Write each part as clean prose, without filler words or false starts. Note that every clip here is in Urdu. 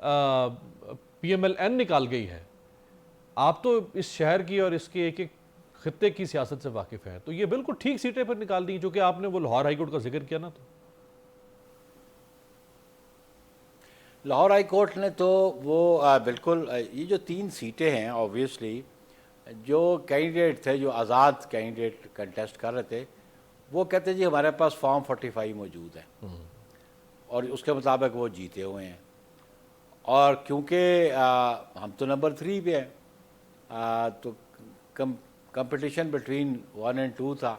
PMLN نکال گئی ہے. آپ تو اس شہر کی اور اس کے ایک ایک خطے کی سیاست سے واقف ہیں, تو یہ بالکل ٹھیک سیٹیں پر نکال دی جو کہ آپ نے وہ لاہور ہائی کورٹ کا ذکر کیا نا. تو لاہور ہائی کورٹ نے تو وہ بالکل یہ جو 3 سیٹیں ہیں آبویسلی جو کینڈیڈیٹ تھے, جو آزاد کینڈیڈیٹ کنٹیسٹ کر رہے تھے, وہ کہتے جی ہمارے پاس فارم 45 موجود ہے اور اس کے مطابق وہ جیتے ہوئے ہیں. اور کیونکہ ہم تو نمبر 3 پہ ہیں تو کمپٹیشن بٹوین 1 and 2 تھا.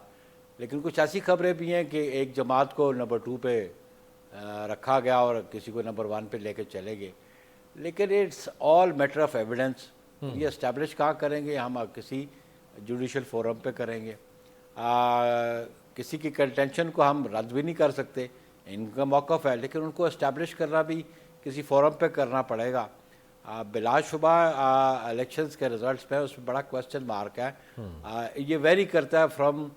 لیکن کچھ ایسی خبریں بھی ہیں کہ ایک جماعت کو نمبر 2 پہ رکھا گیا اور کسی کو نمبر 1 پہ لے کے چلے گئے. لیکن it's all matter of evidence. یہ اسٹیبلش کہاں کریں گے, ہم کسی جوڈیشل فورم پہ کریں گے. کسی کی کنٹینشن کو ہم رد بھی نہیں کر سکتے, ان کا موقف ہے, لیکن ان کو اسٹیبلش کرنا بھی کسی فورم پہ کرنا پڑے گا. بلا شبہ الیکشنز کے رزلٹس پہ اس میں بڑا کوسچن مارک ہے. یہ ویری کرتا ہے from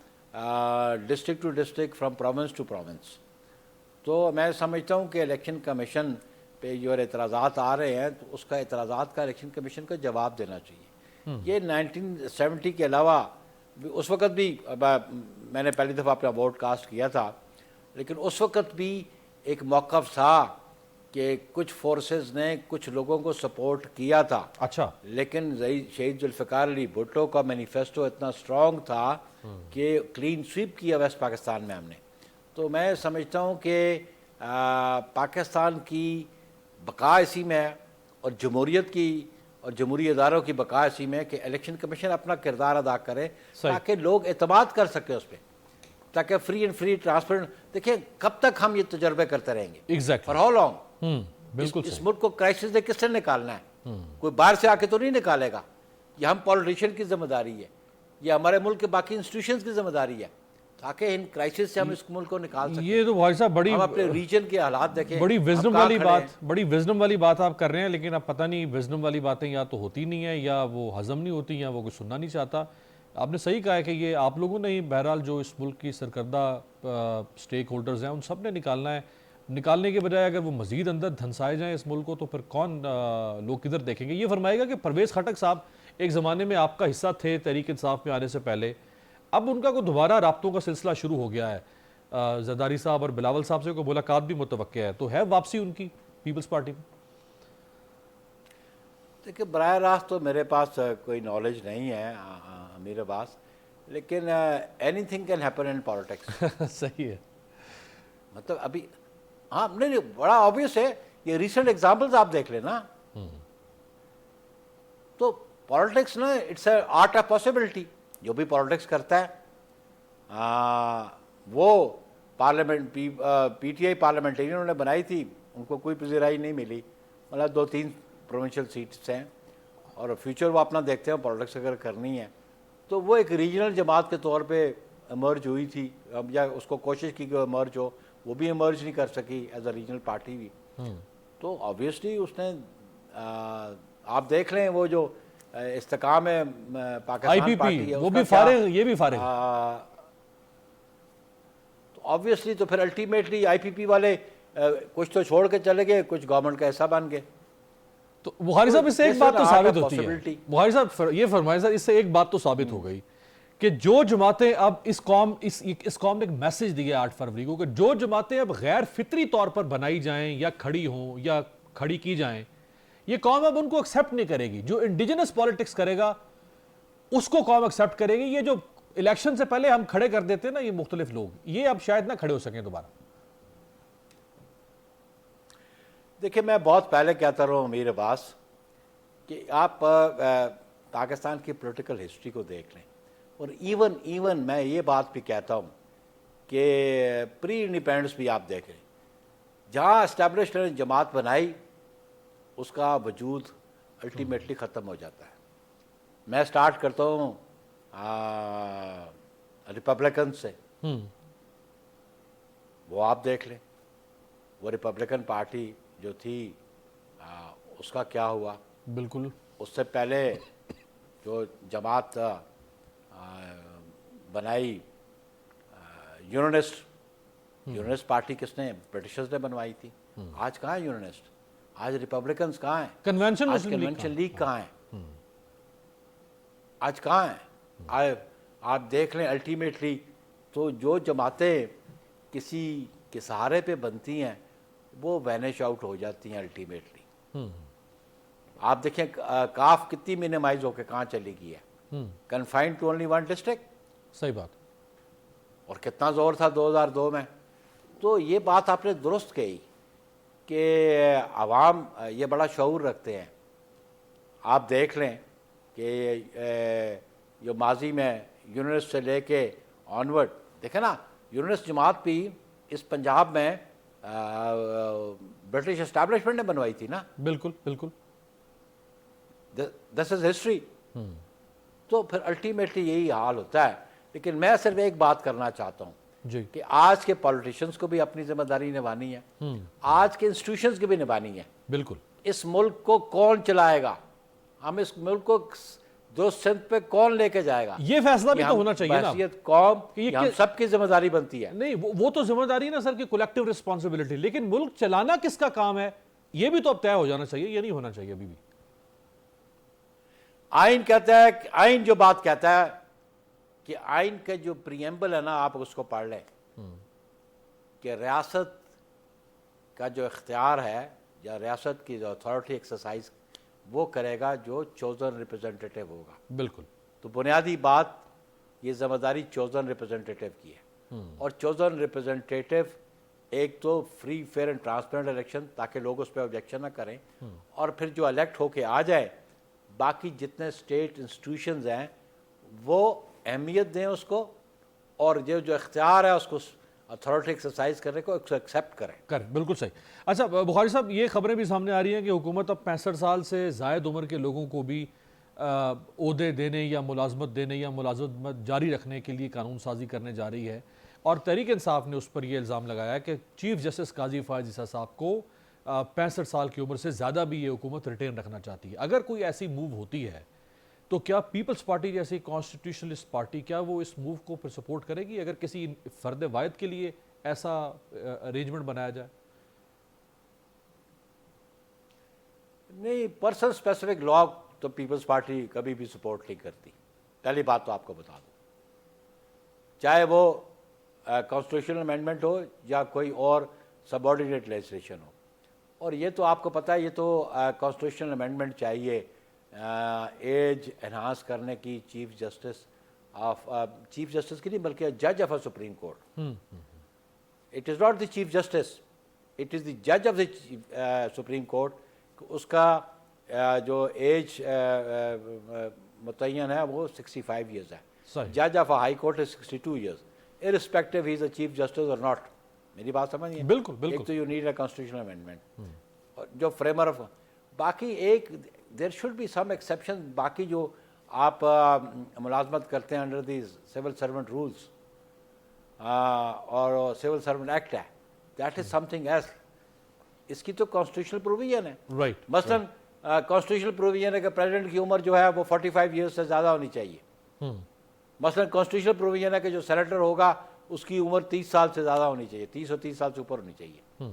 district to district, from province to province. تو میں سمجھتا ہوں کہ الیکشن کمیشن پہ جو اعتراضات آ رہے ہیں تو اس کا اعتراضات کا الیکشن کمیشن کو جواب دینا چاہیے. یہ 1970 کے علاوہ اس وقت بھی میں نے پہلی دفعہ اپنا ووٹ کاسٹ کیا تھا, لیکن اس وقت بھی ایک موقف تھا کہ کچھ فورسز نے کچھ لوگوں کو سپورٹ کیا تھا. اچھا, لیکن شہید ذوالفقار علی بھٹو کا مینیفیسٹو اتنا اسٹرانگ تھا کہ کلین سویپ کیا ویسٹ پاکستان میں ہم نے. تو میں سمجھتا ہوں کہ پاکستان کی بقا اسی میں ہے اور جمہوریت کی اور جمہوری اداروں کی بقا اسی میں کہ الیکشن کمیشن اپنا کردار ادا کرے تاکہ لوگ اعتماد کر سکیں اس پہ, تاکہ فری اینڈ فری ٹرانسپیرنٹ. دیکھیں کب تک ہم یہ تجربے کرتے رہیں گے, فار ہاؤ لانگ. بالکل اس ملک کو کرائسس سے کس نے نکالنا ہے؟ کوئی باہر سے آ کے تو نہیں نکالے گا. یہ ہم پولیٹیشین کی ذمہ داری ہے, یہ ہمارے ملک کے باقی انسٹیٹیوشنز کی ذمہ داری ہے تاکہ ان کرائسس سے ہم اس ملک کو نکال سکیں. یہ تو بھائی صاحب بڑی ہم اپنے ریجن کے حالات دیکھیں, بڑی وزڈم والی بات آپ کر رہے ہیں, لیکن اب پتہ نہیں وزڈم والی باتیں یا تو ہوتی نہیں ہیں یا وہ ہضم نہیں ہوتی یا وہ کوئی سننا نہیں چاہتا. آپ نے صحیح کہا ہے کہ یہ آپ لوگوں نے ہی بہرحال جو اس ملک کی سرکردہ سٹیک ہولڈرز ہیں ان سب نے نکالنا ہے. نکالنے کے بجائے اگر وہ مزید اندر دھنسائے جائیں اس ملک کو تو پھر کون لوگ کدھر دیکھیں گے. یہ فرمائے گا کہ پرویز خٹک صاحب ایک زمانے میں آپ کا حصہ تھے تحریک انصاف میں آنے سے پہلے, اب ان کا کوئی دوبارہ رابطوں کا سلسلہ شروع ہو گیا ہے, زرداری صاحب اور بلاول صاحب سے کوئی ملاقات بھی متوقع ہے, تو ہے واپسی ان کی پیپلز پارٹی میں؟ دیکھیں براہ راست تو میرے پاس کوئی نالج نہیں ہے امیر عباس, لیکن any thing can happen in politics. صحیح ہے, مطلب ابھی ہاں نہیں بڑا آبویس ہے. یہ ریسنٹ ایگزامپلز آپ دیکھ لیں نا, تو پالیٹکس نا it's a art of possibility. جو بھی پالیٹکس کرتا ہے وہ پارلیمنٹ پی ٹی آئی پارلیمنٹرینوں نے بنائی تھی, ان کو کوئی پذیرائی نہیں ملی, مطلب 2-3 پروونشل سیٹس ہیں اور فیوچر وہ اپنا دیکھتے ہیں. پالیٹکس اگر کرنی ہے تو وہ ایک ریجنل جماعت کے طور پہ ایمرج ہوئی تھی, یا اس کو کوشش کی کہ ایمرج ہو, وہ بھی ایمرج نہیں کر سکی ایز اے ریجنل پارٹی بھی. تو آبویسلی اس نے آپ دیکھ لیں وہ جو استحکام ہے پاکستان پارٹی ہے, وہ بھی فارغ, یہ بھی فارغ. تو آبویسلی تو پھر الٹیمیٹلی آئی پی پی والے کچھ تو چھوڑ کے چلے گئے, کچھ گورنمنٹ کا حصہ بن گئے. تو بخاری صاحب اس سے ایک بات تو ثابت ہوتی ہے, بخاری صاحب یہ فرمائیں سر, اس سے ایک بات تو ثابت ہو گئی کہ جو جماعتیں اب اس قوم نے ایک میسج دیا 8 فروری کو کہ جو جماعتیں اب غیر فطری طور پر بنائی جائیں یا کھڑی ہوں یا کھڑی کی جائیں, یہ قوم اب ان کو ایکسیپٹ نہیں کرے گی. جو انڈیجنس پالیٹکس کرے گا اس کو قوم ایکسیپٹ کرے گی. یہ جو الیکشن سے پہلے ہم کھڑے کر دیتے ہیں نا یہ مختلف لوگ, یہ اب شاید نہ کھڑے ہو سکیں دوبارہ. دیکھیں میں بہت پہلے کہتا رہا ہوں امیر عباس کہ آپ پاکستان کی پولیٹیکل ہسٹری کو دیکھ لیں, اور ایون میں یہ بات بھی کہتا ہوں کہ پری انڈیپینڈنس بھی آپ دیکھ لیں, جہاں اسٹیبلشڈ جماعت بنائی اس کا وجود الٹیمیٹلی ختم ہو جاتا ہے. میں سٹارٹ کرتا ہوں ریپبلکن سے, وہ آپ دیکھ لیں وہ ریپبلکن پارٹی جو تھی اس کا کیا ہوا. بالکل اس سے پہلے جو جماعت بنائی یونینسٹ پارٹی کس نے, برٹشرز نے بنوائی تھی. آج کہاں ہے یونینسٹ؟ آج ریپبلکنز کہاں ہیں؟ کنونشن آج مسلم لیگ کنونشن لیگ کہاں ہے؟ آج کہاں ہیں؟ آپ دیکھ لیں الٹیمیٹلی تو جو جماعتیں کسی کے سہارے پہ بنتی ہیں وہ وینش آؤٹ ہو جاتی ہیں الٹیمیٹلی. آپ دیکھیں کاف کتنی مینیمائز ہو کے کہاں چلی گئی ہے؟ Confined to only one district. صحیح بات. اور کتنا زور تھا 2002 میں. تو یہ بات آپ نے درست کہی کہ عوام یہ بڑا شعور رکھتے ہیں. آپ دیکھ لیں کہ جو ماضی میں یونس سے لے کے آنورڈ دیکھیں نا, یونس جماعت بھی اس پنجاب میں برٹش اسٹیبلشمنٹ نے بنوائی تھی نا. بالکل بالکل. دس از ہسٹری. تو پھر الٹیمیٹلی یہی حال ہوتا ہے. لیکن میں صرف ایک بات کرنا چاہتا ہوں جی. کہ آج کے پولیٹیشینز کو بھی اپنی ذمہ داری نبھانی ہے, آج کے انسٹیٹیوشنز کی بھی نبھانی ہے. بالکل. اس ملک کو کون چلائے گا, ہم اس ملک کو درست سمت پہ کون لے کے جائے گا, یہ فیصلہ بھی تو ہونا چاہیے نا. بحیثیت قوم یہ ہم سب کی ذمہ داری بنتی ہے. نہیں وہ تو ذمہ داری نا سر کی کولیکٹیو رسپانسبلٹی, لیکن ملک چلانا کس کا کام ہے یہ بھی تو اب طے ہو جانا چاہیے. یہ نہیں ہونا چاہیے ابھی بھی. آئین کہتا ہے, آئین جو بات کہتا ہے کہ آئین کا جو پریمبل ہے نا آپ اس کو پڑھ لیں کہ ریاست کا جو اختیار ہے یا ریاست کی جو اتھارٹی ایکسرسائز وہ کرے گا جو چوزن ریپرزنٹیٹیو ہوگا. بالکل. تو بنیادی بات یہ ذمہ داری چوزن ریپرزنٹیٹیو کی ہے. اور چوزن ریپرزنٹیٹیو ایک تو free fair and transparent election تاکہ لوگ اس پہ آبجیکشن نہ کریں, اور پھر جو الیکٹ ہو کے آ جائے باقی جتنے اسٹیٹ انسٹیٹیوشنز ہیں وہ اہمیت دیں اس کو, اور جو اختیار ہے اس کو اتھارٹی ایکسرسائز کرنے کو ایکسیپٹ کریں. بالکل صحیح. اچھا بخاری صاحب, یہ خبریں بھی سامنے آ رہی ہیں کہ حکومت اب 65 سال سے زائد عمر کے لوگوں کو بھی عہدے دینے یا ملازمت دینے یا ملازمت جاری رکھنے کے لیے قانون سازی کرنے جا رہی ہے, اور تحریک انصاف نے اس پر یہ الزام لگایا ہے کہ چیف جسٹس قاضی فائز عیسیٰ صاحب کو 65 سال کی عمر سے زیادہ بھی یہ حکومت ریٹین رکھنا چاہتی ہے. اگر کوئی ایسی موو ہوتی ہے تو کیا پیپلز پارٹی جیسی کانسٹیٹیوشنلسٹ پارٹی کیا وہ اس موو کو پھر سپورٹ کرے گی اگر کسی فرد واحد کے لیے ایسا ارینجمنٹ بنایا جائے؟ نہیں, پرسن اسپیسیفک لا تو پیپلز پارٹی کبھی بھی سپورٹ نہیں کرتی. پہلی بات تو آپ کو بتا دوں, چاہے وہ کانسٹیٹیوشنل امینڈمنٹ ہو یا کوئی اور سب آرڈینیٹ لیجسلیشن ہو. اور یہ تو آپ کو پتہ ہے, یہ تو کانسٹیٹیوشنل امینڈمنٹ چاہیے ایج انہانس کرنے کی چیف جسٹس کی نہیں بلکہ جج of a supreme court. It is not the chief justice, it is دی جج آف دی سپریم کورٹ. اس کا جو ایج متعین ہے وہ 65 ایئرز ہے. جج of a high court is 62 years irrespective he is a chief justice or not. میری بات سمجھیے. بالکل بالکل. ایک تو you need a constitutional amendment, جو فریمر آف باقی ایک there should be some exception. باقی جو آپ ملازمت کرتے ہیں under the civil servant rules اور سول سرونٹ ایکٹ ہے, that is something else. اس کی تو کانسٹیٹیوشنل پروویژن ہے. رائٹ. مثلاً کانسٹیٹیوشنل پروویژن ہے کہ پریزیڈنٹ کی عمر جو ہے وہ 45 ایئرس سے زیادہ ہونی چاہیے. مثلاً کانسٹیٹیوشنل پروویژن ہے کہ جو سینیٹر ہوگا اس کی عمر 30 سال سے زیادہ ہونی چاہیے, 30 سال سے اوپر ہونی چاہیے.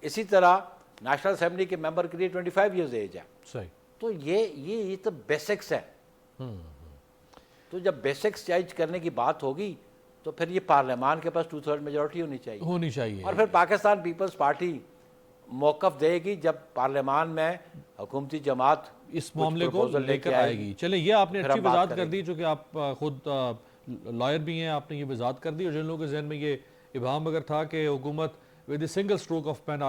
اسی طرح نیشنل اسمبلی کے ممبر کے لیے 25 ایئرز ایج ہے. صحیح. تو یہ تو بیسکس ہے. تو جب بیسکس چینج کرنے کی بات ہوگی تو پھر یہ پارلیمان کے پاس 2/3 میجورٹی ہونی چاہیے. اور پھر پاکستان پیپلز پارٹی موقف دے گی جب پارلیمان میں حکومتی جماعت اس معاملے کو لے کر آئے گی. چلیں, یہ آپ نے اچھی وضاحت کر دی, چونکہ آپ خود لائر بھی ہیں, آپ نے یہ وضاحت کر دی. اور جن لوگوں کے ذہن میں یہ ابہام اگر تھا کہ حکومت with a single stroke of pen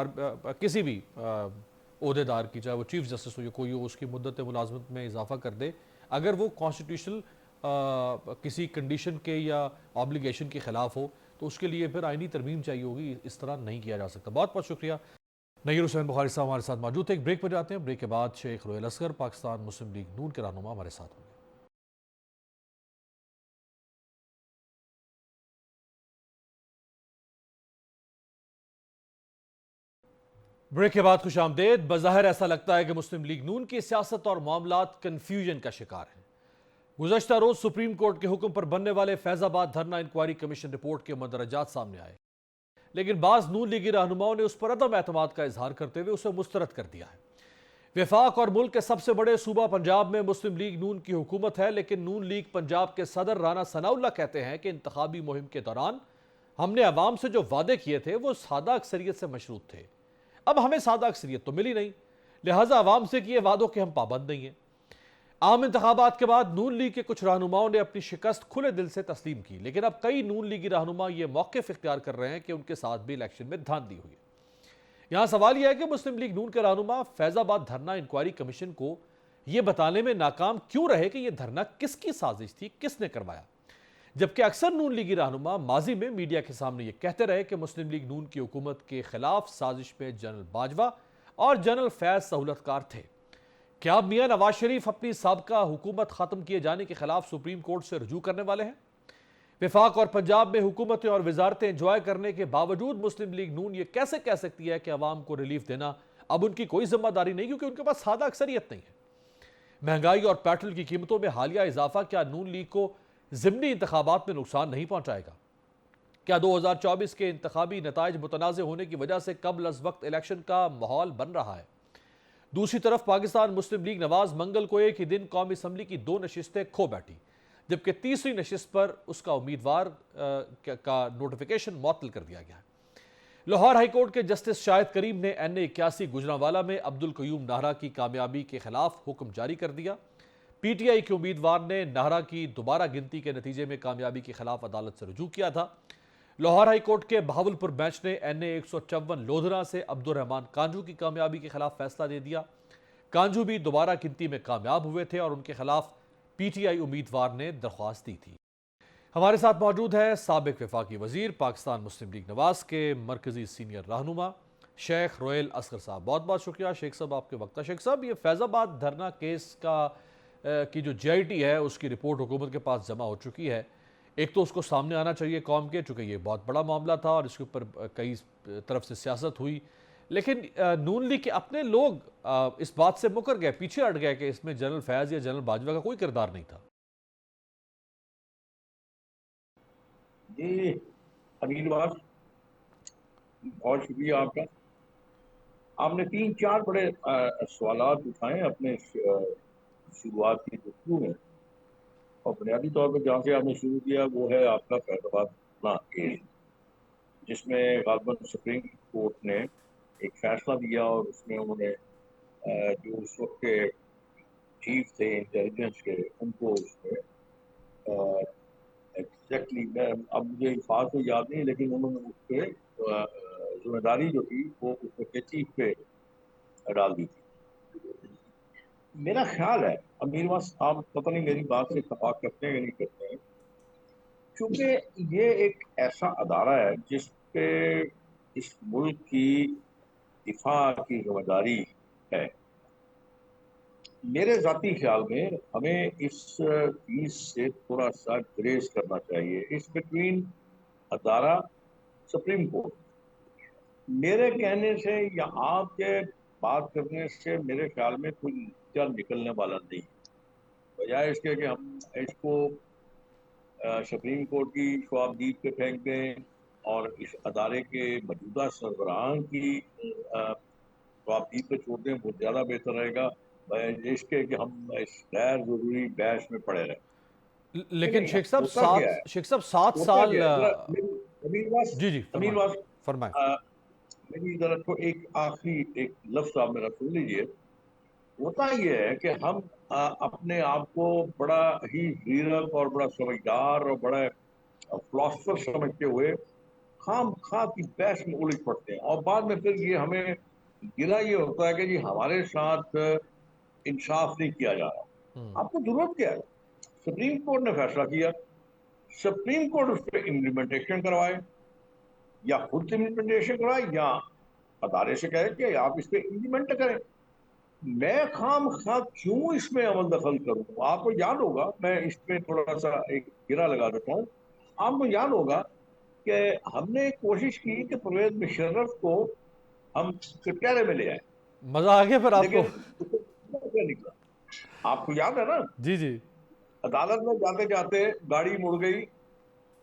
کسی بھی عہدے دار کی, چاہے وہ چیف جسٹس ہو یا کوئی ہو, اس کی مدت ملازمت میں اضافہ کر دے اگر وہ کانسٹیٹیوشنل کسی کنڈیشن کے یا آبلیگیشن کے خلاف ہو تو اس کے لیے پھر آئینی ترمیم چاہیے ہوگی. اس طرح نہیں کیا جا سکتا. بہت بہت شکریہ. نیر حسین بخاری صاحب ہمارے ساتھ موجود تھے. ایک بریک پر جاتے ہیں. بریک کے بعد شیخ رویل اصغر پاکستان مسلم لیگ نون کے رہنما ہمارے ساتھ ہوں گے. بریک کے بعد خوش آمدید. بظاہر ایسا لگتا ہے کہ مسلم لیگ نون کی سیاست اور معاملات کنفیوژن کا شکار ہیں. گزشتہ روز سپریم کورٹ کے حکم پر بننے والے فیض آباد دھرنا انکوائری کمیشن رپورٹ کے مندرجات سامنے آئے. لیکن بعض نون لیگی رہنماؤں نے اس پر عدم اعتماد کا اظہار کرتے ہوئے اسے مسترد کر دیا ہے۔ وفاق اور ملک کے سب سے بڑے صوبہ پنجاب میں مسلم لیگ نون کی حکومت ہے، لیکن نون لیگ پنجاب کے صدر رانا ثناء اللہ کہتے ہیں کہ انتخابی مہم کے دوران ہم نے عوام سے جو وعدے کیے تھے وہ سادہ اکثریت سے مشروط تھے۔ اب ہمیں سادہ اکثریت تو ملی نہیں، لہٰذا عوام سے کیے وعدوں کے ہم پابند نہیں ہیں۔ عام انتخابات کے بعد نون لیگ کے کچھ رہنماؤں نے اپنی شکست کھلے دل سے تسلیم کی، لیکن اب کئی نون لیگی رہنما یہ موقف اختیار کر رہے ہیں کہ ان کے ساتھ بھی الیکشن میں دھاندلی ہوئی ہے۔ یہاں سوال یہ ہے کہ مسلم لیگ نون کے رہنما فیض آباد دھرنا انکوائری کمیشن کو یہ بتانے میں ناکام کیوں رہے کہ یہ دھرنا کس کی سازش تھی، کس نے کروایا، جبکہ اکثر نون لیگی رہنما ماضی میں میڈیا کے سامنے یہ کہتے رہے کہ مسلم لیگ نون کی حکومت کے خلاف سازش میں جنرل باجوہ اور جنرل فیض سہولت کار تھے۔ کیا اب میاں نواز شریف اپنی سابقہ حکومت ختم کیے جانے کے خلاف سپریم کورٹ سے رجوع کرنے والے ہیں؟ وفاق اور پنجاب میں حکومتیں اور وزارتیں انجوائے کرنے کے باوجود مسلم لیگ نون یہ کیسے کہہ سکتی ہے کہ عوام کو ریلیف دینا اب ان کی کوئی ذمہ داری نہیں، کیونکہ ان کے پاس سادہ اکثریت نہیں ہے؟ مہنگائی اور پیٹرول کی قیمتوں میں حالیہ اضافہ کیا نون لیگ کو ضمنی انتخابات میں نقصان نہیں پہنچائے گا؟ کیا 2024 کے انتخابی نتائج متنازع ہونے کی وجہ سے قبل از وقت الیکشن کا ماحول بن رہا ہے؟ دوسری طرف پاکستان مسلم لیگ نواز منگل کو ایک ہی دن قومی اسمبلی کی 2 نشستیں کھو بیٹھی، جبکہ تیسری نشست پر اس کا امیدوار کا نوٹیفیکیشن معطل کر دیا گیا ہے۔ لاہور ہائی کورٹ کے جسٹس شاہد کریم نے NA81 گجرانوالہ میں عبدالقیوم نہرا کی کامیابی کے خلاف حکم جاری کر دیا۔ PTI کے امیدوار نے نہرا کی دوبارہ گنتی کے نتیجے میں کامیابی کے خلاف عدالت سے رجوع کیا تھا۔ لاہور ہائی کورٹ کے بہاولپور بینچ نے NA154 لودھرا سے عبد الرحمان کانجو کی کامیابی کے خلاف فیصلہ دے دیا۔ کانجو بھی دوبارہ گنتی میں کامیاب ہوئے تھے اور ان کے خلاف PTI امیدوار نے درخواست دی تھی۔ ہمارے ساتھ موجود ہے سابق وفاقی وزیر پاکستان مسلم لیگ نواز کے مرکزی سینئر رہنما شیخ رویل اصغر صاحب۔ بہت بہت شکریہ شیخ صاحب آپ کے وقت کا۔ شیخ صاحب، یہ فیض آباد دھرنا کیس کی جو JIT ہے اس کی رپورٹ حکومت کے پاس جمع ہو چکی ہے۔ ایک تو اس کو سامنے آنا چاہیے قوم کے، چونکہ یہ بہت بڑا معاملہ تھا اور اس کے اوپر کئی طرف سے سیاست ہوئی، لیکن نون لیگ کے اپنے لوگ اس بات سے مکر گئے، پیچھے ہٹ گئے کہ اس میں جنرل فیض یا جنرل باجوہ کا کوئی کردار نہیں تھا۔ جی امیر واس، بہت شکریہ آپ کا۔ آپ نے 3-4 بڑے سوالات اٹھائے اپنے شروعات کی گفتگو میں، اور بنیادی طور پہ جہاں سے آپ نے شروع کیا وہ ہے آپ کا فیض آباد کیس، جس میں غالباً سپریم کورٹ نے ایک فیصلہ دیا اور اس میں انہوں نے جو اس وقت کے چیف تھے انٹیلیجنس کے ان کو اس میں ایگزیکٹلی میں اب مجھے الفاظ تو یاد نہیں، لیکن انہوں نے اس پہ ذمہ داری جو تھی وہ اس وقت کے چیف پہ ڈال دی تھی۔ میرا خیال ہے امیر واس، آپ پتہ نہیں میری بات سے اتفاق کرتے ہیں یا نہیں کرتے ہیں، کیونکہ یہ ایک ایسا ادارہ ہے جس پہ اس ملک کی دفاع کی ذمہ داری ہے۔ میرے ذاتی خیال میں ہمیں اس چیز سے تھوڑا سا گریز کرنا چاہیے، اس بٹوین ادارہ سپریم کورٹ۔ میرے کہنے سے یا آپ کے بات کرنے سے میرے خیال میں کوئی نتیجہ نکلنے والا نہیں، بجائے اس کے کہ ہم اس کو سپریم کورٹ کی شعابدید پہ پھینک دیں اور اس ادارے کے موجودہ سربراہان کی شعابدید پہ چھوڑ دیں، وہ زیادہ بہتر رہے گا اس کے کہ ہم اس غیر ضروری بحث میں پڑے رہیں۔ لیکن شیخ صاحب 7 سال امیر واس فرمائیں۔ میری ذرا کو ایک آخری ایک لفظ آپ میرا سن لیجیے۔ ہوتا یہ ہے کہ ہم اپنے آپ کو بڑا ہی زیرک اور بڑا سمجھدار اور بڑا فلاسفر سمجھتے ہوئے خام خواہ کی بحث میں الجھ پڑتے ہیں، اور بعد میں پھر یہ ہمیں گلا یہ ہوتا ہے کہ جی ہمارے ساتھ انصاف نہیں کیا جا رہا۔ آپ کو ضرورت کیا ہے؟ سپریم کورٹ نے فیصلہ کیا، سپریم کورٹ اس پہ امپلیمنٹیشن کروائے، یا خود امپلیمنٹیشن کروائے یا ادارے سے کہے کہ آپ اس پہ امپلیمنٹ کریں۔ میں خام خواہ کیوں اس میں عمل دخل کروں؟ آپ کو یاد ہوگا، میں اس پہ تھوڑا سا ایک گرہ لگا دیتا ہوں، آپ کو یاد ہوگا کہ ہم نے کوشش کی کہ پرویز مشرف کو ہم کٹہرے میں لے آئے، مزہ آ گیا پھر آپ کو؟ نکلا آپ کو یاد ہے نا؟ جی عدالت میں جاتے جاتے گاڑی مڑ گئی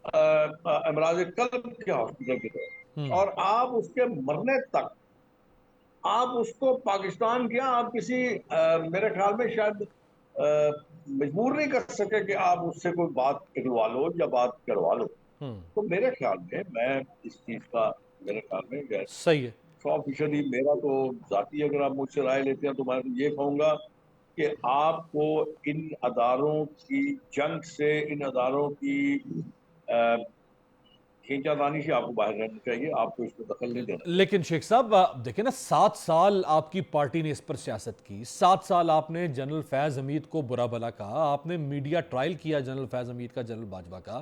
امراض قلب کے ہاسپٹل کی طرف، اور آپ اس کے مرنے تک آپ اس کو پاکستان کیا آپ کسی میرے خیال میں شاید مجبور نہیں کر سکے کہ آپ اس سے کوئی بات نکلوا لو یا بات کروا لو. تو میرے خیال میں اس چیز کا میرے خیال میں صحیح ہے. 100% میرا تو ذاتی اگر آپ مجھ سے رائے لیتے ہیں تو میں یہ کہوں گا کہ آپ کو ان اداروں کی جنگ سے ان اداروں کی کھینچا تانی سے آپ کو باہر رہنا چاہیے. آپ کو اس میں دخل نہیں دینا. لیکن شیخ صاحب دیکھیں نا 7 سال آپ کی پارٹی نے اس پر سیاست کی, 7 سال آپ نے جنرل فیض حمید کو برا بھلا کہا, آپ نے میڈیا ٹرائل کیا جنرل فیض حمید کا, جنرل باجوہ کا.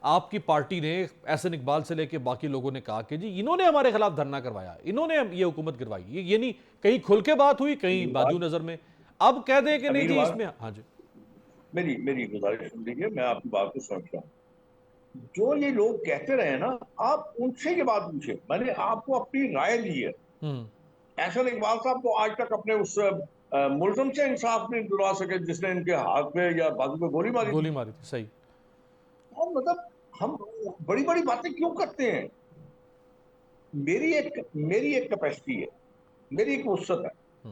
آپ کی پارٹی نے احسن اقبال سے لے کے باقی لوگوں نے کہا کہ جی انہوں نے ہمارے خلاف دھرنا کروایا, انہوں نے یہ حکومت گروائی. یہ نہیں کہیں کھل کے بات ہوئی, کہیں بادو نظر میں. اب کہہ دیں کہ نہیں جی اس میں. ہاں جی میری گزارش سن لیجیے, میں آپ کی بات کو سمجھتا ہوں. جو یہ لوگ کہتے رہے نا, آپ ان سے یہ بات پوچھیں. میں نے آپ کو اپنی رائے دی ہے. احسن اقبال صاحب تو آج تک اپنے اس ملزم سے انصاف نہیں دلوا سکے جس نے ان کے ہاتھ پہ یا بازو پہ گولی ماری گولی ماری تھی. صحیح. اور مطلب ہم بڑی بڑی باتیں کیوں کرتے ہیں؟ میری ایک کیپیسٹی ہے, میری ایک وسعت ہے,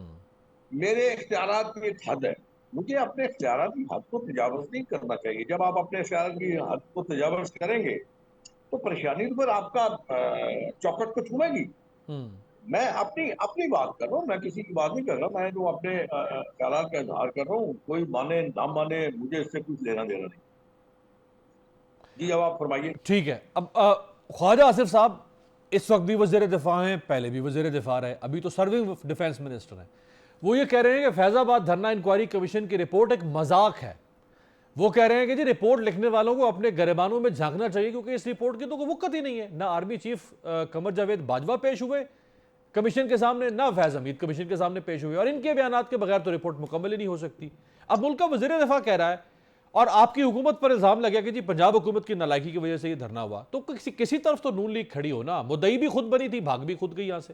میرے اختیارات کی ایک حد ہے. مجھے اپنے اختیارات کی حد کو تجاوز نہیں کرنا چاہیے. جب آپ اپنے اختیارات کی حد کو تجاوز کریں گے تو پریشانی تو پھر آپ کا چوکٹ کو چھوئے گی. میں اپنی بات کر رہا ہوں, میں کسی کی بات نہیں کر رہا. میں جو اپنے خیالات کا اظہار کر رہا ہوں, کوئی مانے نہ مانے مجھے اس سے کچھ لینا دینا نہیں. جی اب آپ فرمائیے. ٹھیک ہے. اب خواجہ آصف صاحب اس وقت بھی وزیر دفاع ہیں, پہلے بھی وزیر دفاع رہے, ابھی تو سرونگ ڈیفنس منسٹر ہیں. وہ یہ کہہ رہے ہیں کہ فیض آباد دھرنا انکوائری کمیشن کی رپورٹ ایک مذاق ہے. وہ کہہ رہے ہیں کہ جی رپورٹ لکھنے والوں کو اپنے گریبانوں میں جھانکنا چاہیے, کیونکہ اس رپورٹ کی تو کوئی وقت ہی نہیں ہے. نہ آرمی چیف قمر جاوید باجوہ پیش ہوئے کمیشن کے سامنے, نہ فیض حمید کمیشن کے سامنے پیش ہوئے, اور ان کے بیانات کے بغیر تو رپورٹ مکمل ہی نہیں ہو سکتی. اب ملک کا وزیر دفاع کہہ رہا ہے, اور آپ کی حکومت پر الزام لگا کہ جی پنجاب حکومت کی نالائکی کی وجہ سے یہ دھرنا ہوا. تو کسی طرف تو نون لیگ کھڑی ہو نا, مدعی بھی خود بنی تھی, بھاگ بھی خود گئی یہاں سے.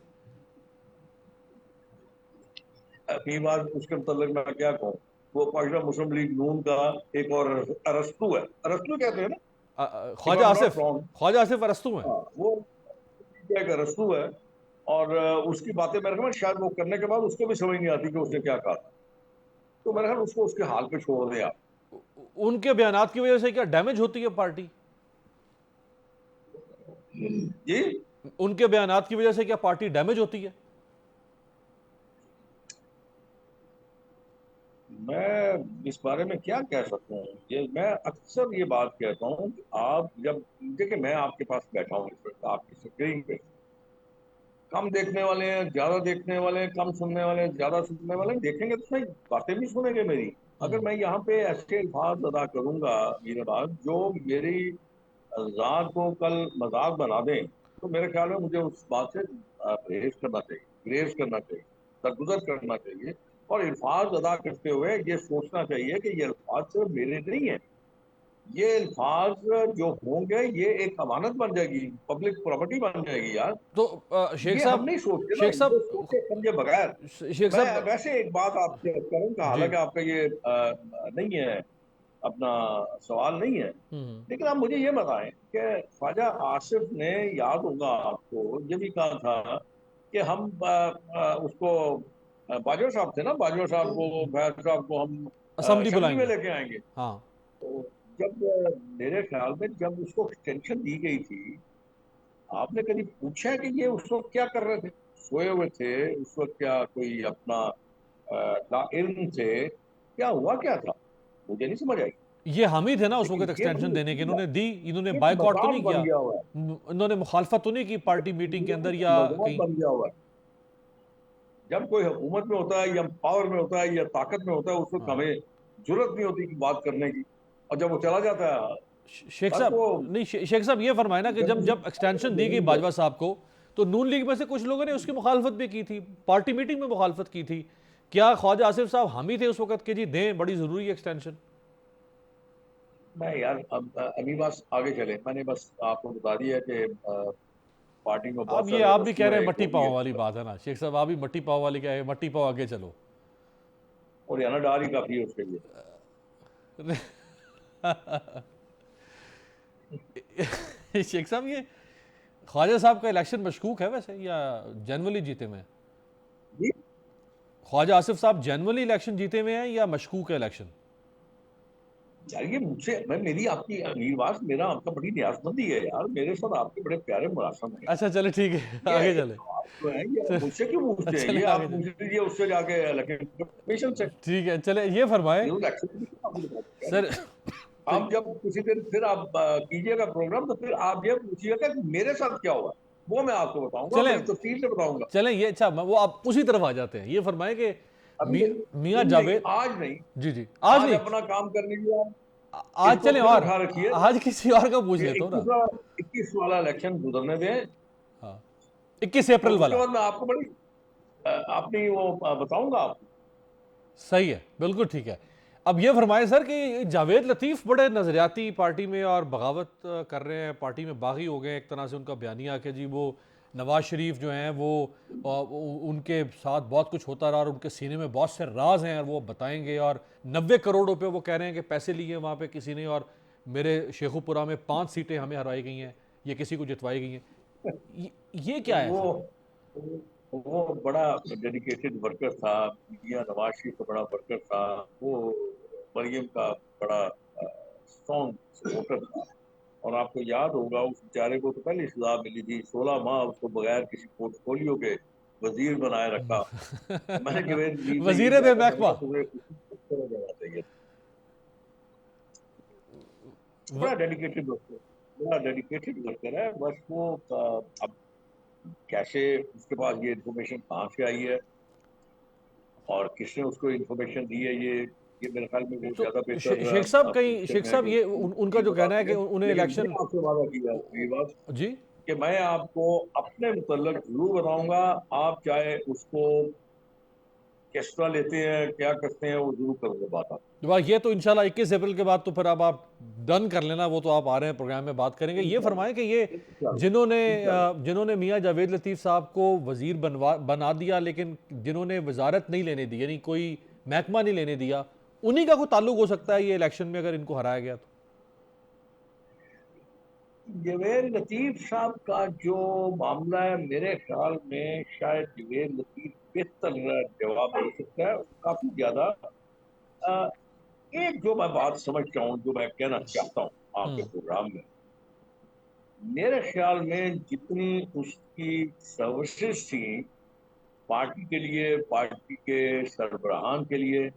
اپنی بات اس کے متعلق میں کیا کہوں. وہ پاکستان مسلم لیگ نون کا ایک اور ارسطو ہے. ارسطو کہتے ہیں نا, خواجہ آصف ارسطو ہیں. وہ ایک ارسطو ہے, اور اس کی باتیں میرے خیال شاید وہ کرنے کے بعد اس کو بھی سمجھ نہیں آتی کہ اس نے کیا کہا تھا. تو میرے خیال اس کو اس کے حال پہ چھوڑ دیں آپ. ان کے بیانات کی وجہ سے کیا ڈیمیج ہوتی ہے پارٹی؟ جی ان کے بیانات کی وجہ سے کیا پارٹی ڈیمیج ہوتی ہے؟ میں اس بارے میں کیا کہہ سکتا ہوں. میں اکثر یہ بات کہتا ہوں کہ آپ جب دیکھیں, میں آپ کے پاس بیٹھا ہوں اس وقت آپ کی اسکرین پہ, کم دیکھنے والے ہیں, زیادہ دیکھنے والے ہیں, کم سننے والے ہیں, زیادہ سننے والے ہیں, دیکھیں گے تو صحیح, باتیں بھی سنیں گے میری. اگر میں یہاں پہ ایسے الفاظ ادا کروں گا میرے بعد جو میری ذات کو کل مذاق بنا دیں, تو میرے خیال میں مجھے اس بات سے پرہیز کرنا چاہیے, گریز کرنا چاہیے, درگزر کرنا چاہیے, اور الفاظ ادا کرتے ہوئے یہ سوچنا چاہیے کہ یہ الفاظ صرف میرے نہیں ہیں. یہ الفاظ جو ہوں گے یہ ایک امانت بن جائے گی, پبلک پراپرٹی بن جائے گی یار. تو شیخ یہ صاحب ہم نہیں سوچتے نا, شیخ صاحب یہ سوچے سمجھے بغیر. شیخ میں صاحب ویسے ایک بات آپ سے کروں گا, جی حالانکہ آپ کا یہ نہیں ہے, اپنا سوال نہیں ہے, لیکن آپ مجھے یہ بتائیں کہ خواجہ آصف نے, یاد ہوگا آپ کو, یہ بھی کہا تھا کہ ہم اس کو, باجوہ صاحب تھے نا, باجوہ صاحب کو, فیض صاحب کو ہم اسمبلی اسمبلی بلائیں میں گے. لے کے آئیں گے. ہاں تو جب میرے خیال میں جب اس کو ایکسٹینشن دی گئی تھی, آپ نے کبھی پوچھا کہ یہ اس وقت کیا کر رہے تھے؟ سوئے ہوئے تھے اس وقت, کیا کوئی اپنا لا علم تھے, کیا ہوا کیا تھا؟ مجھے نہیں سمجھ آئی. یہ ہم ہی تھے نا اس لیکن وقت یہ ایکسٹینشن دینے کے, انہوں نے دی, انہوں نے ایک بائیکاٹ تو مذاق نہیں بن کیا, گیا ہوا ہے, انہوں نے مخالفت تو نہیں کی پارٹی میٹنگ کے اندر یا مذاق کہیں. بن گیا ہوا ہے. جب کوئی حکومت میں ہوتا ہے یا پاور میں ہوتا ہے یا طاقت میں ہوتا ہے, اس وقت ہمیں ضرورت نہیں ہوتی کہ بات کرنے کی, اور جب وہ چلا جاتا ہے شیخ بس صاحب وہ نہیں, شیخ صاحب یہ فرمائے نا کہ جب ایکسٹینشن دی گئی باجوہ صاحب کو, تو نون لیگ میں سے کچھ لوگوں نے اس کی مخالفت بھی کی تھی, پارٹی میٹنگ میں مخالفت کی تھی. کیا خواجہ آصف صاحب ہم ہی تھے اس وقت کہ جی دیں, بڑی ضروری ہے ایکسٹینشن؟ میں یار ابھی بس آگے چلے, میں نے بس آپ کو بتا دیا کہ پارٹی میں بہت اب یہ سارے آپ بھی کہہ رسول رہے ہیں, ہیں ایک مٹی وہ بھی پاؤں والی ہے, بات ہے نا شیخ صاحب, آپ بھی مٹی پاؤں والی کہہ, مٹی پاؤں آگے چلو. اور یہ نا ڈال ہی کافی ہے اس کے لیے. شیخ صاحب یہ خواجہ صاحب کا الیکشن مشکوک ہے ویسے یا جنرلی جیتے ہوئے ہیں؟ جی خواجہ آصف صاحب جنرلی الیکشن جیتے ہوئے ہیں یا مشکوک ہے الیکشن؟ یار یہ مجھ سے میری آپ کی آواز میرا آپ کا بڑی نیاز مندی ہے یار، میرے ساتھ آپ کے بڑے پیارے مراسم ہیں. اچھا چلے ٹھیک ہے آگے چلے. مجھ سے کیوں پوچھتے ہیں؟ چلے یہ آگے آپ چلے. پوچھ لیجیے اس سے جا کے الیکشن کمیشن سے. ٹھیک ہے چلے یہ فرمائیں سر. آپ جب کسی دن پھر آپ کیجیے گا پروگرام تو پھر آپ یہ پوچھیے گا کہ میرے ساتھ کیا ہوا، وہ میں آپ کو بتاؤں گا، چلیں بڑی تفصیل سے بتاؤں گا. چلیں یہ اچھا وہ آپ اسی طرف آ جاتے ہیں. یہ فرمائیں کہ میاں جاوید. آج نہیں، جی جی آج نہیں، اپنا کام کر لیجیے. آج چلیں اور اٹھا رکھیے آج کسی اور کا پوچھ لیتا ہوں نا. 21 والا الیکشن گزرنے دیں، ہاں 21 اپریل اس کے والا. بعد میں آپ کو بڑی اپنی وہ بتاؤں گا آپ کو. صحیح ہے بالکل ٹھیک ہے. اب یہ فرمائیں سر کہ جاوید لطیف بڑے نظریاتی پارٹی میں اور بغاوت کر رہے ہیں، پارٹی میں باغی ہو گئے ایک طرح سے. ان کا بیانیہ کہ جی وہ نواز شریف جو ہیں وہ ان کے ساتھ بہت کچھ ہوتا رہا اور ان کے سینے میں بہت سے راز ہیں اور وہ بتائیں گے. اور 90 کروڑ روپے وہ کہہ رہے ہیں کہ پیسے لیے وہاں پہ کسی نے، اور میرے شیخو پورہ میں 5 سیٹیں ہمیں ہروائی گئی ہیں، یہ کسی کو جتوائی گئی ہیں. یہ کیا ہے سر؟ وہ بڑا ڈیڈیکیٹڈ ورکر تھا، میاں نواز شریف کا بڑا ورکر تھا، وہ مریم کا بڑا اسٹرانگ سپورٹر تھا. اور آپ کو یاد ہوگا اس بیچارے کو تو پہلے سزا ملی تھی، 16 ماہ اس کو بغیر کسی پورٹ فولیو کے وزیر بنائے رکھا. میں نے جوید وزیر بے محکمہ. بڑا ڈیڈیکیٹڈ ورکر ہے. بس وہ اب کیسے اس کے پاس یہ انفارمیشن کہاں سے آئی ہے اور کس نے اس کو انفارمیشن دی ہے، یہ میرے خیال میں وہ زیادہ بہتر شیخ صاحب کہیں شیخ صاحب یہ ان کا جو کہنا ہے کہ انہیں لیکن الیکشن. میں آپ سے وعدہ کیا یہ بات جی کہ میں آپ کو اپنے متعلق ضرور بتاؤں گا. آپ چاہے اس کو کس طرح لیتے ہیں، کیا کرتے ہیں، وہ ضرور کروں گا بات. آپ یہ تو انشاءاللہ 21 اپریل کے بعد تو پھر اب آپ ڈن کر لینا، وہ تو آپ آ رہے ہیں پروگرام میں بات کریں گے. یہ فرمائیں کہ یہ جنہوں نے میاں جاوید لطیف صاحب کو وزیر بنا دیا لیکن جنہوں نے وزارت نہیں لینے دی، یعنی کوئی محکمہ نہیں لینے دیا، انہی کا کوئی تعلق ہو سکتا ہے یہ الیکشن میں اگر ان کو ہرایا گیا تو؟ جوید لطیف صاحب کا جو معاملہ ہے، میرے خیال میں شاید جوید لطیف بہتر جواب دے سکتا ہے کافی زیادہ. ایک جو میں بات سمجھتا ہوں، جو میں کہنا چاہتا ہوں آپ کے پروگرام میں، میرے خیال میں جتنی اس کی سروسز تھیں پارٹی کے لیے، پارٹی کے سربراہان کے لیے،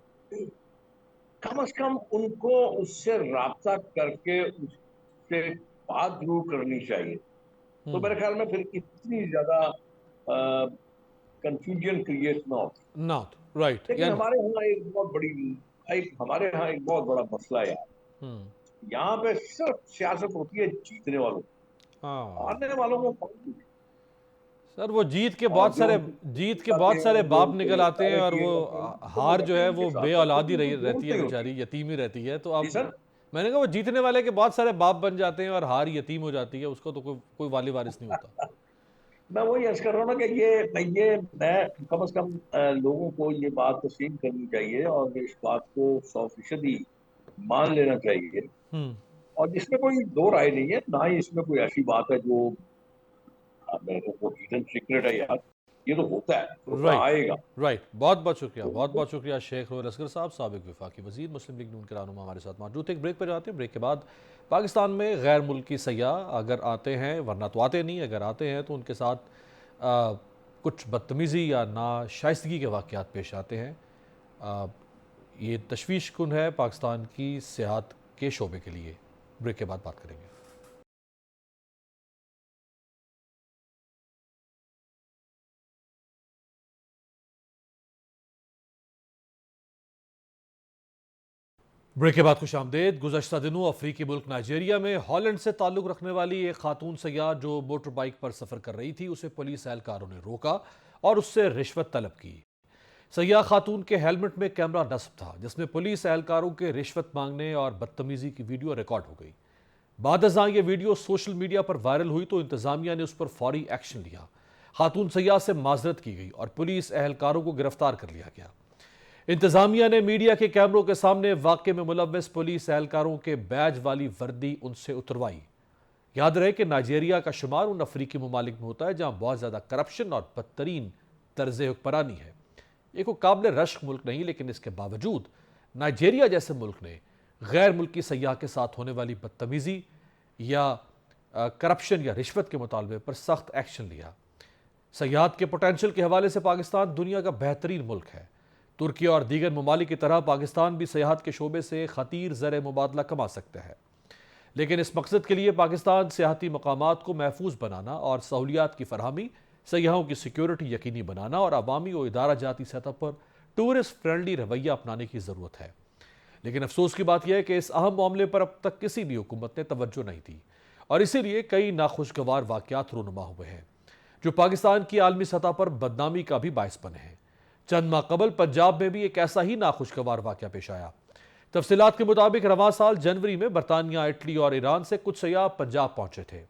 کم از کم ان کو اس سے رابطہ کر کے اس سے بات ضرور کرنی چاہیے. تو میرے خیال میں پھر اتنی زیادہ کنفیوژن کریٹ نہ ہو. رائٹ. لیکن ہمارے ہاں ایک بہت بڑا مسئلہ ہے. یہاں پہ صرف سیاست ہوتی ہے جیتنے والوں، ہارنے والوں کو. سر وہ جیت کے بہت سارے باپ نکل آتے ہیں اور وہ ہار جو ہے وہ بے اولاد ہی رہتی ہے، بیچاری یتیم ہی رہتی ہے. تو اب میں نے کہا وہ جیتنے والے کے بہت سارے باپ بن جاتے ہیں اور ہار یتیم ہو جاتی ہے، اس کو تو کوئی والی وارث نہیں ہوتا. میں وہی عرض کر رہا ہوں نا کہ یہ میں کم از کم لوگوں کو یہ بات تسلیم کرنی چاہیے اور اس بات کو 100% مان لینا چاہیے. اور جس میں کوئی دو رائے نہیں ہے، نہ ہی اس میں کوئی ایسی بات ہے جو سیکرٹ ہے. یار یہ تو ہوتا ہے، آئے گا. رائٹ. بہت شکریہ شیخ روحل اصغر صاحب، سابق وفاقی وزیر، مسلم لیگ نون کے رہنما ہمارے ساتھ موجود تھے. ایک بریک پہ جاتے ہیں. بریک کے بعد پاکستان میں غیر ملکی سیاح اگر آتے ہیں، ورنہ تو آتے نہیں، اگر آتے ہیں تو ان کے ساتھ کچھ بدتمیزی یا ناشائستگی کے واقعات پیش آتے ہیں. یہ تشویش کن ہے پاکستان کی سیاحت کے شعبے کے لیے. بریک کے بعد بات کریں گے. بریک کے بعد خوش آمدید. گزشتہ دنوں افریقی ملک نائجیریا میں ہالینڈ سے تعلق رکھنے والی ایک خاتون سیاح جو موٹر بائک پر سفر کر رہی تھی، اسے پولیس اہلکاروں نے روکا اور اس سے رشوت طلب کی. سیاح خاتون کے ہیلمٹ میں کیمرہ نصب تھا جس میں پولیس اہلکاروں کے رشوت مانگنے اور بدتمیزی کی ویڈیو ریکارڈ ہو گئی. بعد ازاں یہ ویڈیو سوشل میڈیا پر وائرل ہوئی تو انتظامیہ نے اس پر فوری ایکشن لیا. خاتون سیاح سے معذرت کی گئی اور پولیس اہلکاروں کو گرفتار کر لیا گیا. انتظامیہ نے میڈیا کے کیمروں کے سامنے واقعے میں ملوث پولیس اہلکاروں کے بیج والی وردی ان سے اتروائی. یاد رہے کہ نائجیریا کا شمار ان افریقی ممالک میں ہوتا ہے جہاں بہت زیادہ کرپشن اور بدترین طرز حکمرانی ہے۔ یہ کوئی قابل رشک ملک نہیں، لیکن اس کے باوجود نائجیریا جیسے ملک نے غیر ملکی سیاح کے ساتھ ہونے والی بدتمیزی یا کرپشن یا رشوت کے مطالبے پر سخت ایکشن لیا۔ سیاحت کے پوٹینشل کے حوالے سے پاکستان دنیا کا بہترین ملک ہے۔ ترکی اور دیگر ممالک کی طرح پاکستان بھی سیاحت کے شعبے سے خطیر زر مبادلہ کما سکتا ہے، لیکن اس مقصد کے لیے پاکستان سیاحتی مقامات کو محفوظ بنانا اور سہولیات کی فراہمی، سیاحوں کی سیکیورٹی یقینی بنانا اور عوامی و ادارہ جاتی سطح پر ٹورسٹ فرینڈلی رویہ اپنانے کی ضرورت ہے۔ لیکن افسوس کی بات یہ ہے کہ اس اہم معاملے پر اب تک کسی بھی حکومت نے توجہ نہیں دی، اور اسی لیے کئی ناخوشگوار واقعات رونما ہوئے ہیں جو پاکستان کی عالمی سطح پر بدنامی کا بھی باعث بنے ہیں۔ چند ماہ قبل پنجاب میں بھی ایک ایسا ہی ناخوشگوار واقعہ پیش آیا۔ تفصیلات کے مطابق رواں سال جنوری میں برطانیہ، اٹلی اور ایران سے کچھ سیاح پنجاب پہنچے تھے۔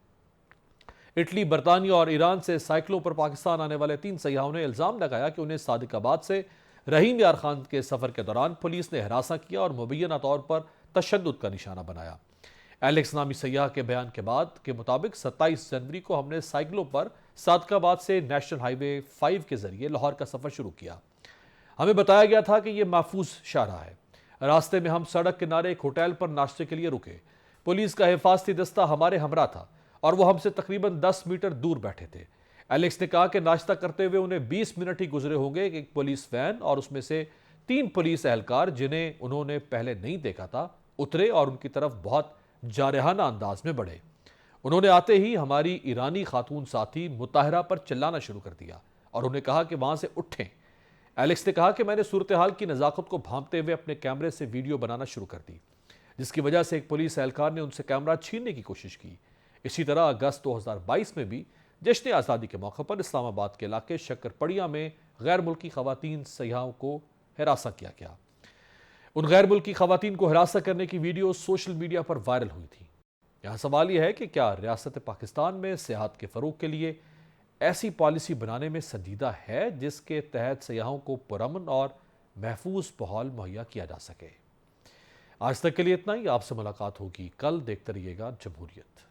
اٹلی، برطانیہ اور ایران سے سائیکلوں پر پاکستان آنے والے 3 سیاحوں نے الزام لگایا کہ انہیں صادق آباد سے رحیم یار خان کے سفر کے دوران پولیس نے ہراساں کیا اور مبینہ طور پر تشدد کا نشانہ بنایا۔ ایلیکس نامی سیاح کے بیان کے بعد کے مطابق 27 جنوری کو ہم نے سائیکلوں پر صادق آباد سے نیشنل ہائی وے 5 کے ذریعے لاہور کا سفر شروع کیا۔ ہمیں بتایا گیا تھا کہ یہ محفوظ شاہراہ ہے۔ راستے میں ہم سڑک کنارے ایک ہوٹل پر ناشتے کے لیے رکے۔ پولیس کا حفاظتی دستہ ہمارے ہمراہ تھا اور وہ ہم سے تقریباً 10 میٹر دور بیٹھے تھے۔ ایلیکس نے کہا کہ ناشتہ کرتے ہوئے انہیں 20 منٹ ہی گزرے ہوں گے کہ ایک پولیس وین اور اس میں سے 3 پولیس اہلکار، جنہیں انہوں نے پہلے نہیں دیکھا تھا، اترے اور ان کی طرف بہت جارحانہ انداز میں بڑھے۔ انہوں نے آتے ہی ہماری ایرانی خاتون ساتھی مطہرہ پر چلانا شروع کر دیا اور انہیں کہا کہ وہاں سے اٹھیں۔ ایلیکس نے کہا کہ میں نے صورتحال کی نزاکت کو بھانپتے ہوئے اپنے کیمرے سے ویڈیو بنانا شروع کر دی، جس کی وجہ سے ایک پولیس اہلکار نے ان سے کیمرہ چھیننے کی کوشش کی۔ اسی طرح اگست 2022 میں بھی جشن آزادی کے موقع پر اسلام آباد کے علاقے شکرپڑیا میں غیر ملکی خواتین سیاحوں کو ہراساں کیا گیا۔ ان غیر ملکی خواتین کو ہراساں کرنے کی ویڈیو سوشل میڈیا پر وائرل ہوئی تھی۔ یہاں سوال یہ ہے کہ کیا ریاست پاکستان میں سیاحت کے فروغ کے لیے ایسی پالیسی بنانے میں سنجیدہ ہے جس کے تحت سیاحوں کو پرامن اور محفوظ ماحول مہیا کیا جا سکے؟ آج تک کے لیے اتنا ہی۔ آپ سے ملاقات ہوگی کل۔ دیکھتے رہیے گا جمہوریت۔